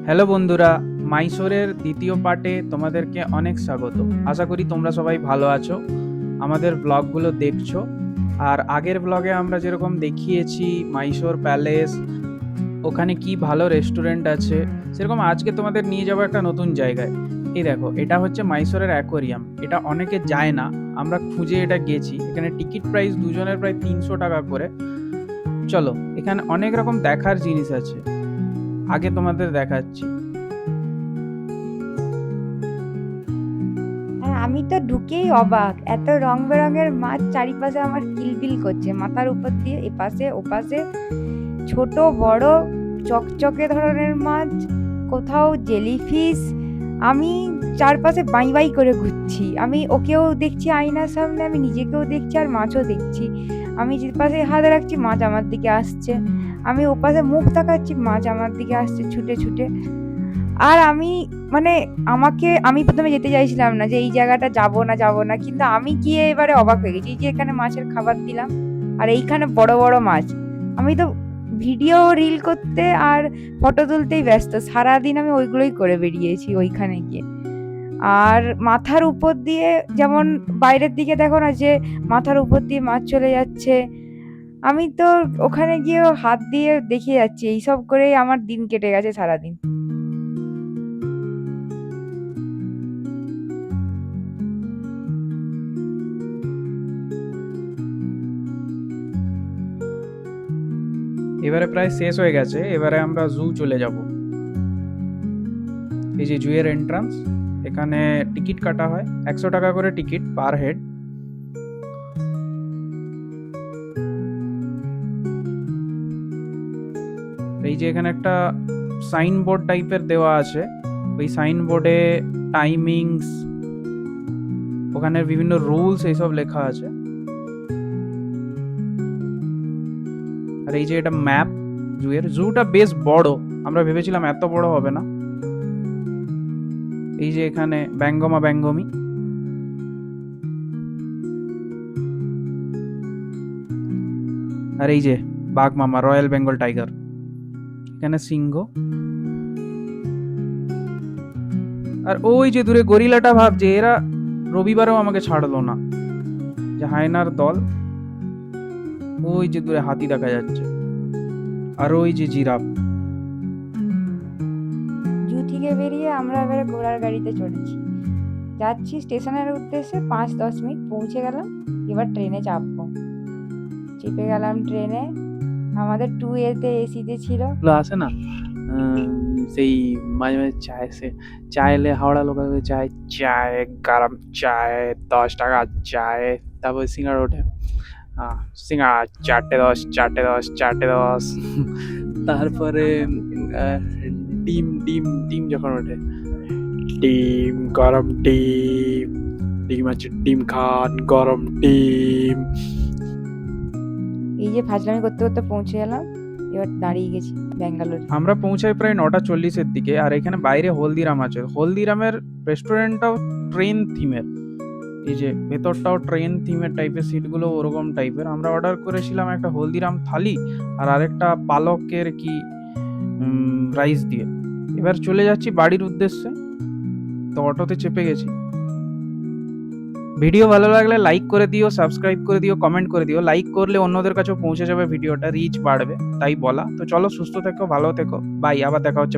Hello বন্ধুরা, মাইশোরের দ্বিতীয় পার্টে তোমাদেরকে অনেক স্বাগত। আশা করি তোমরা সবাই ভালো আছো, আমাদের ব্লগগুলো দেখছো। আর আগের ব্লগে আমরা যেরকম দেখিয়েছি মাইশোর প্যালেস, ওখানে কি ভালো রেস্টুরেন্ট আছে, সেরকম আজকে তোমাদের নিয়ে যাবো একটা নতুন জায়গায়। এই দেখো, এটা হচ্ছে মাইশোরের অ্যাকোয়ারিয়াম। এটা অনেকে যায় না, আমরা খুঁজে এটা গেছি। এখানে টিকিট প্রাইস দুজনের প্রায় 300 টাকা করে। চলো, এখানে অনেক রকম দেখার জিনিস আছে, আগে তোমাদের দেখাচ্ছি। আর আমি তো ঢুকেই অবাক, এত রং বেরঙের মাছ চারিপাশে আমার কিলবিল করছে, মাথার উপর দিয়ে এপাশে ওপাশে, ছোট বড় চকচকে ধরনের মাছ, কোথাও জেলিফিশ। আমি চারপাশে বাই বাই করে ঘুরছি, আমি ওকেও দেখছি আয়নার সামনে, আমি নিজেকেও দেখছি আর মাছও দেখছি। আমি যে পাশে হাত রাখছি মাছ আমার দিকে আসছে, আমি ওপাশে মুখ তাকাচ্ছি মাছ আমার দিকে আসছে ছুটে ছুটে। আর আমি মানে আমি প্রথমে যেতে চাইছিলাম না, যে এই জায়গাটা যাব না, কিন্তু আমি গিয়ে এবারে অবাক হয়ে গেছি। এই যে এখানে মাছের খাবার দিলাম, আর এইখানে বড় বড় মাছ। আমি তো ভিডিও রিল করতে আর ফটো তুলতেই ব্যস্ত, সারাদিন আমি ওইগুলোই করে বেরিয়েছি ওইখানে গিয়ে। আর মাথার উপর দিয়ে, যেমন বাইরের দিকে দেখো না যে মাথার উপর দিয়ে মাছ চলে যাচ্ছে, আমি তো ওখানে গিয়ে হাত দিয়ে দেখে যাচ্ছি। এইসব করেই আমার দিন কেটে গেছে সারাদিন। এবারে প্রায় শেষ হয়ে গেছে, এবারে আমরা জু চলে যাব। এই যে জুয়ের এন্ট্রান্স, এখানে টিকিট কাটা হয় 100 টাকা করে টিকিট পার হেড। এই যে এখানে একটা সাইনবোর্ড টাইপের দেওয়া আছে, ওই সাইনবোর্ডে টাইমিংস, ওখানে বিভিন্ন রুলস এইসব লেখা আছে। আর এই যে এটা ম্যাপ জুয়ের। জুটা বেশ বড়, আমরা ভেবেছিলাম এত বড় হবে না। এই যে এখানে ব্যঙ্গমা ব্যঙ্গমি, আর এই যে বাঘ মামা, রয়্যাল বেঙ্গল টাইগার, এখানে সিংহ। আর ওই যে দূরে গরিলাটা ভাবছে এরা রবিবারেও আমাকে ছাড়লো না, যে হায়নার দল। ওই যে দূরে হাতি দেখা যাচ্ছে, আর ওই যে জিরাফ। জু থেকে বেরিয়ে আমরা এবারে ঘোড়ার গাড়িতে চড়েছি, যাচ্ছি স্টেশনের উদ্দেশ্যে। 5-10 মিনিট পৌঁছে গেলাম, এবার ট্রেনে চাপবো। চেপে গেলাম ট্রেনে। আমাদের 2A-তে এসিতে ছিল। গুলো আসে না, সেই মাঝে মাঝে চায়, সে চায় এলে হাওড়া লোকাল চায়, চায় গরম চায় 10 টাকা চায়, তারপর সিঙ্গাড়া ওঠে। সিঙ্গাড়া 4টে 10, 4টে 10, 4টে 10। তারপরে আহ, ডিম ডিম ডিম যখন ওঠে, ডিম গরম ডিম, ডিম আছে ডিম খান গরম ডিম। এই যে ফাজলামি করতে করতে পৌঁছে গেলাম, এবার দাঁড়িয়ে গেছি ব্যাঙ্গালোরে। আমরা পৌঁছাই প্রায় 9টা 40-এর দিকে। আর এখানে বাইরে হলদিরাম আছে, হলদিরামের রেস্টুরেন্টটাও ট্রেন থিমের। এই যে ভেতরটাও ট্রেন থিমের টাইপের, সিটগুলো ওরকম টাইপের। আমরা অর্ডার করেছিলাম একটা হলদিরাম থালি আর আরেকটা পালকের কি রাইস দিয়ে। এবার চলে যাচ্ছি বাড়ির উদ্দেশ্যে, তো অটোতে চেপে গেছি। ভিডিও ভালো লাগলে লাইক করে দিও, সাবস্ক্রাইব করে দিও, কমেন্ট করে দিও। লাইক করলে অন্যদের কাছেও পৌঁছে যাবে, ভিডিওটা রিচ বাড়বে, তাই বলা। তো চলো, সুস্থ থেকো, ভালো থেকো, বাই, আবার দেখা হচ্ছে।